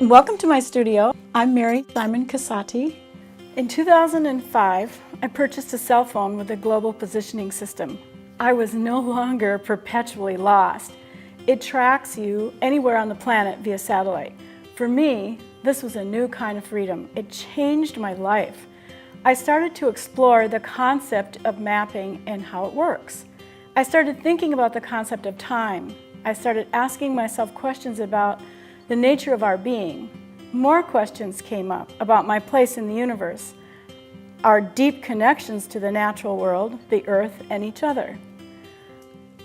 Welcome to my studio. I'm Simon Casati. In 2005, I purchased a cell phone with a global positioning system. I was no longer perpetually lost. It tracks you anywhere on the planet via satellite. For me, this was a new kind of freedom. It changed my life. I started to explore the concept of mapping and how it works. I started thinking about the concept of time. I started asking myself questions about the nature of our being. More questions came up about my place in the universe, our deep connections to the natural world, the earth, and each other.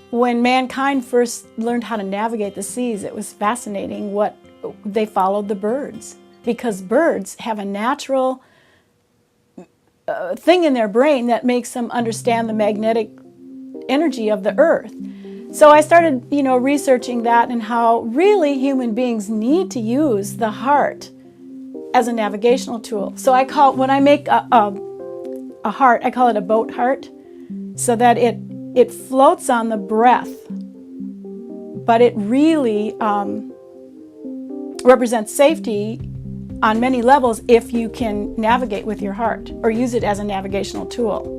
When mankind first learned how to navigate the seas, it was fascinating what they followed the birds, because birds have a natural thing in their brain that makes them understand the magnetic energy of the earth. So I started, researching that and how really human beings need to use the heart as a navigational tool. So when I make a heart, I call it a boat heart, so that it floats on the breath, but it really represents safety on many levels if you can navigate with your heart or use it as a navigational tool.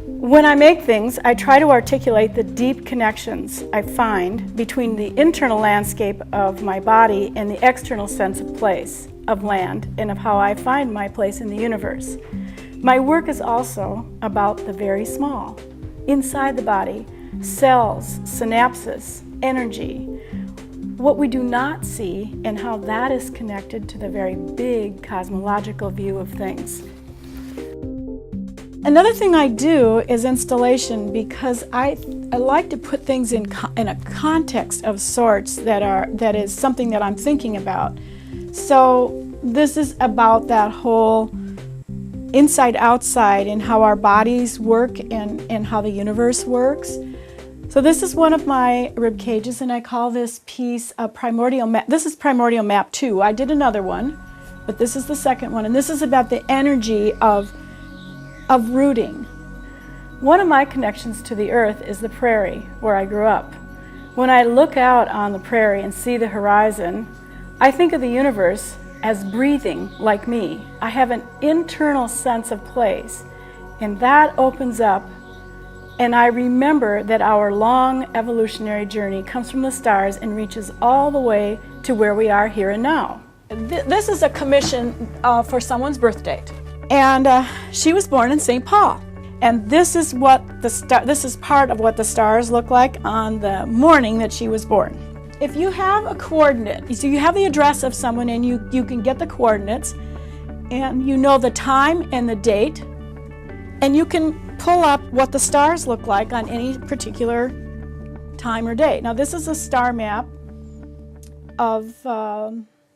When I make things, I try to articulate the deep connections I find between the internal landscape of my body and the external sense of place, of land, and of how I find my place in the universe. My work is also about the very small, inside the body, cells, synapses, energy, what we do not see, and how that is connected to the very big cosmological view of things. Another thing I do is installation, because I like to put things in a context of sorts that is something that I'm thinking about. So this is about that whole inside-outside and how our bodies work and how the universe works. So this is one of my rib cages, and I call this piece a primordial map. This is primordial map 2. I did another one, but this is the second one, and this is about the energy of rooting. One of my connections to the earth is the prairie, where I grew up. When I look out on the prairie and see the horizon, I think of the universe as breathing like me. I have an internal sense of place, and that opens up, and I remember that our long evolutionary journey comes from the stars and reaches all the way to where we are here and now. This is a commission for someone's birth date. And she was born in St. Paul. And this is this is part of what the stars look like on the morning that she was born. If you have a coordinate, so you have the address of someone and you can get the coordinates, and you know the time and the date, and you can pull up what the stars look like on any particular time or date. Now this is a star map of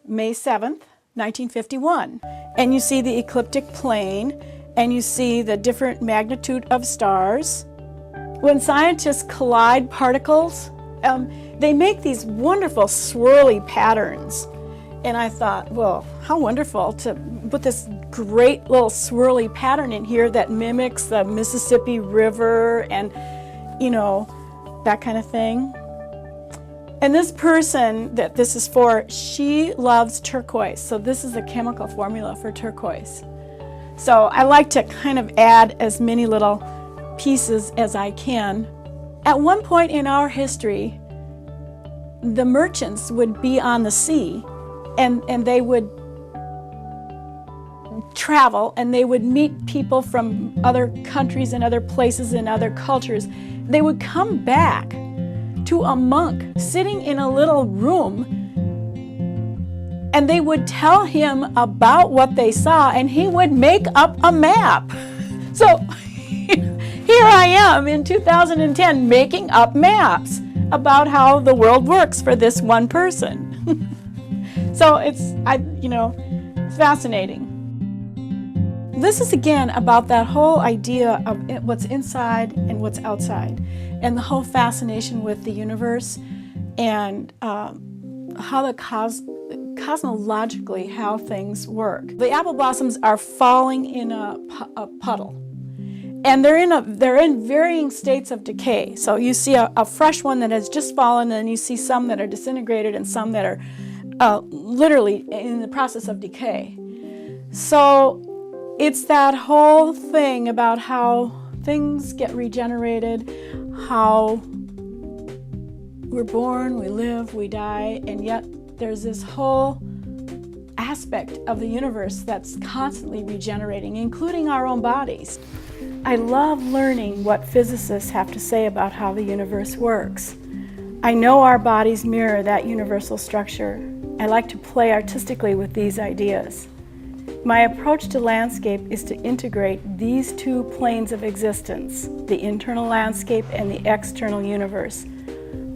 May 7th, 1951. And you see the ecliptic plane, and you see the different magnitude of stars. When scientists collide particles, they make these wonderful swirly patterns. And I thought, well, how wonderful to put this great little swirly pattern in here that mimics the Mississippi River and, that kind of thing. And this person that this is for, she loves turquoise. So this is a chemical formula for turquoise. So I like to kind of add as many little pieces as I can. At one point in our history, the merchants would be on the sea, and they would travel, and they would meet people from other countries and other places and other cultures. They would come back to a monk sitting in a little room, and they would tell him about what they saw, and he would make up a map. So here I am in 2010 making up maps about how the world works for this one person. So it's fascinating. This is again about that whole idea of what's inside and what's outside, and the whole fascination with the universe, and how cosmologically how things work. The apple blossoms are falling in a puddle, and they're in varying states of decay. So you see a fresh one that has just fallen, and you see some that are disintegrated and some that are literally in the process of decay. So it's that whole thing about how things get regenerated, how we're born, we live, we die, and yet there's this whole aspect of the universe that's constantly regenerating, including our own bodies. I love learning what physicists have to say about how the universe works. I know our bodies mirror that universal structure. I like to play artistically with these ideas. My approach to landscape is to integrate these two planes of existence, the internal landscape and the external universe.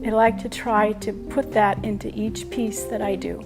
I like to try to put that into each piece that I do.